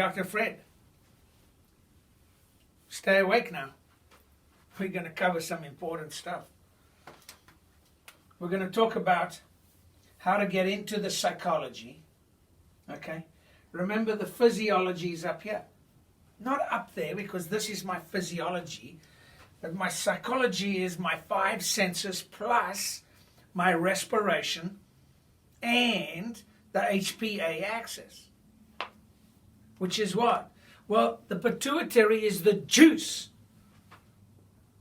Dr. Fred. Stay awake now. We're going to cover some important stuff. We're going to talk about how to get into the psychology. Okay? Remember, the physiology is up here. Not up there, because this is my physiology. But my psychology is my 5 senses plus my respiration and the HPA axis. Which is what? Well, the pituitary is the juice.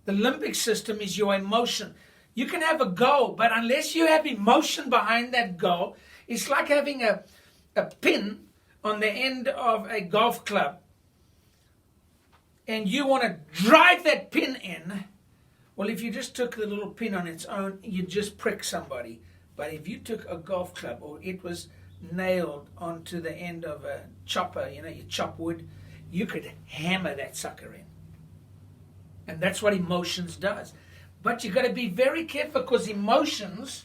The limbic system is your emotion. You can have a goal, but unless you have emotion behind that goal, it's like having a pin on the end of a golf club. And you want to drive that pin in. Well, if you just took the little pin on its own, you'd just prick somebody. But if you took a golf club, or it was nailed onto the end of a chopper, you chop wood, you could hammer that sucker in. And that's what emotions does. But you've got to be very careful, because emotions,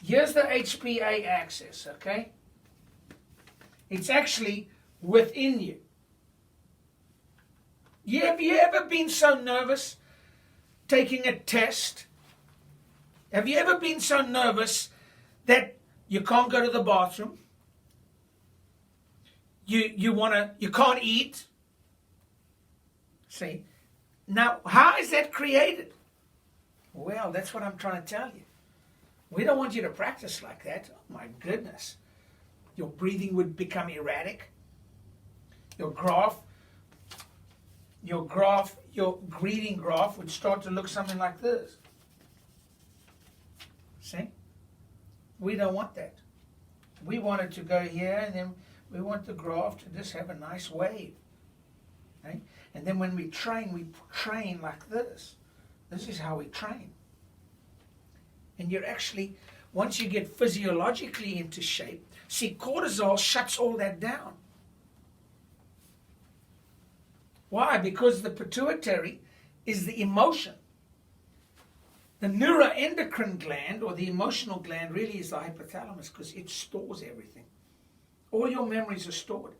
here's the HPA axis, okay? It's actually within you. Have you ever been so nervous taking a test? Have you ever been so nervous that you can't go to the bathroom? You can't eat? See? Now, how is that created? Well, that's what I'm trying to tell you. We don't want you to practice like that. Oh my goodness. Your breathing would become erratic. Your greeting graph would start to look something like this. See? We don't want that. We want it to go here, and then we want the graph to just have a nice wave. Right? And then when we train like this. This is how we train. And you're actually, once you get physiologically into shape, see, cortisol shuts all that down. Why? Because the pituitary is the emotion. The neuroendocrine gland, or the emotional gland, really is the hypothalamus, because it stores everything. All your memories are stored.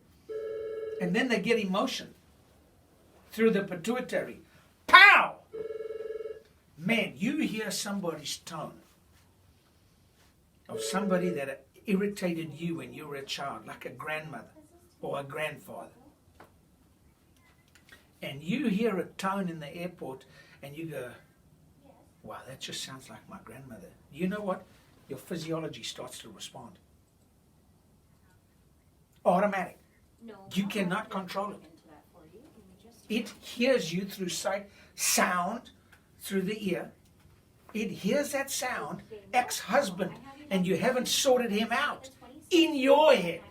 And then they get emotion through the pituitary. Pow! Man, you hear somebody's tone of somebody that irritated you when you were a child, like a grandmother or a grandfather. And you hear a tone in the airport and you go, wow, that just sounds like my grandmother. You know what? Your physiology starts to respond. Automatic. You cannot control it. It hears you through sight, sound, through the ear. It hears that sound, ex-husband, and you haven't sorted him out in your head.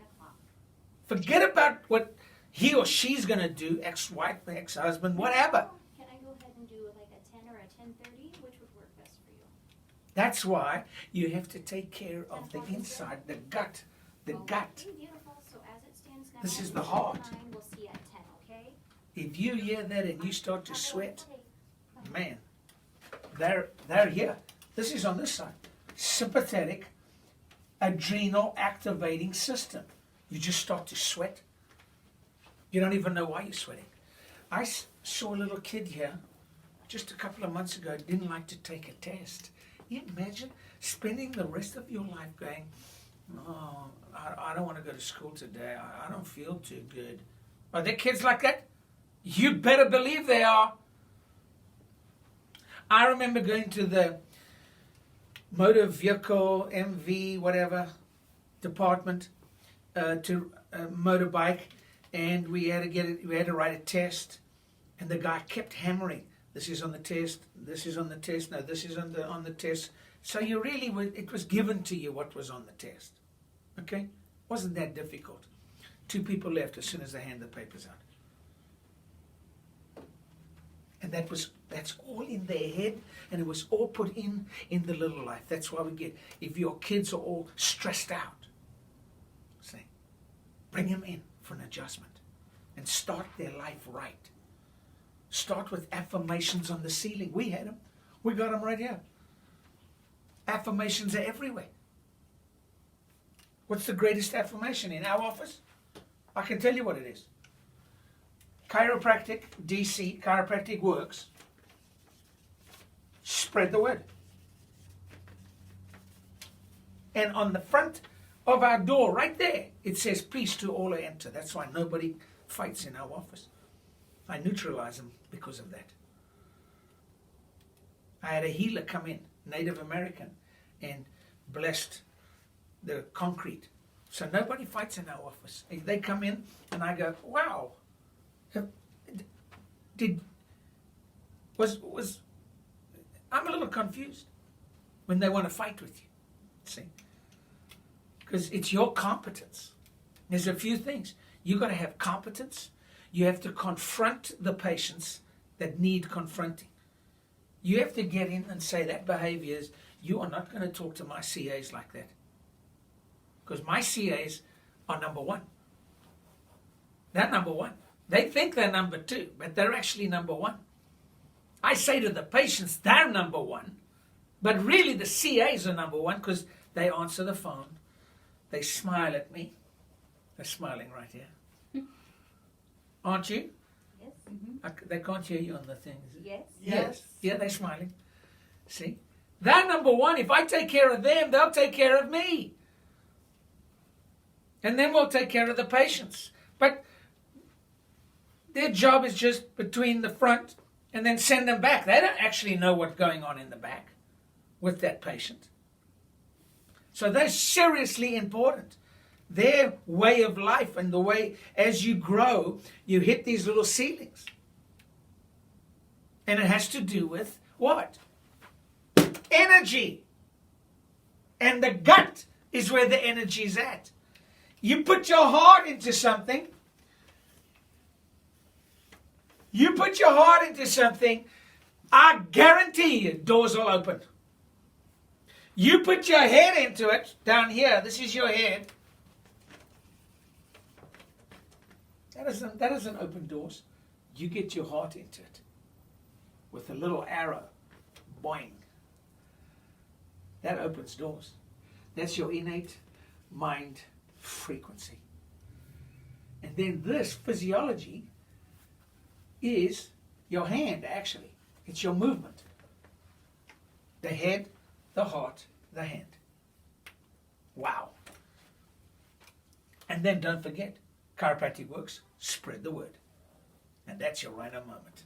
Forget about what he or she's going to do, ex-wife, ex-husband, whatever. Can I go ahead and do like a 10 or a 10:30? Which would work best for you? That's why you have to take care of the inside, the gut. The gut. Beautiful. So as it stands now, This is the heart. we'll see at 10, okay? If you hear that and you start to sweat, man, they're here. This is on this side. Sympathetic, adrenal activating system. You just start to sweat. You don't even know why you're sweating. I saw a little kid here just a couple of months ago, didn't like to take a test. Can you imagine spending the rest of your life going, oh, I don't want to go to school today. I don't feel too good. Are there kids like that? You better believe they are. I remember going to the motor vehicle, MV, whatever, department, to motorbike, and we had to write a test, and the guy kept hammering. This is on the test. This is on the test. No, this is on the test. So you really it was given to you what was on the test. Okay, wasn't that difficult. 2 people left as soon as they hand the papers out. And that's all in their head, and it was all put in the little life. That's why we get, if your kids are all stressed out, say, bring them in for an adjustment and start their life right. Start with affirmations on the ceiling. We had them. We got them right here. Affirmations are everywhere. What's the greatest affirmation in our office? I can tell you what it is. Chiropractic, DC, Chiropractic works. Spread the word. And on the front of our door, right there, it says, peace to all who enter. That's why nobody fights in our office. I neutralize them because of that. I had a healer come in, Native American, and blessed the concrete. So nobody fights in our office. They come in and I go, wow. I'm a little confused when they want to fight with you. See? Because it's your competence. There's a few things. You've got to have competence. You have to confront the patients that need confronting. You have to get in and say that behavior is, you are not going to talk to my CAs like that. Because my CAs are number one. They're number one. They think they're number two, but they're actually number one. I say to the patients, they're number one, but really the CAs are number one because they answer the phone. They smile at me. They're smiling right here. Aren't you? Yes. They can't hear you on the thing. Is it? Yes. Yes. Yeah, they're smiling. See? They're number one. If I take care of them, they'll take care of me. And then we'll take care of the patients. But their job is just between the front and then send them back. They don't actually know what's going on in the back with that patient. So they're seriously important. Their way of life and the way as you grow, you hit these little ceilings. And it has to do with what? Energy. And the gut is where the energy is at. You put your heart into something. You put your heart into something, I guarantee you doors will open. You put your head into it, down here, this is your head. That doesn't open doors. You get your heart into it with a little arrow. Boing. That opens doors. That's your innate mind frequency. And then this physiology is your hand, actually. It's your movement. The head, the heart, the hand. Wow. And then don't forget, chiropractic works, spread the word. And that's your Rhino moment.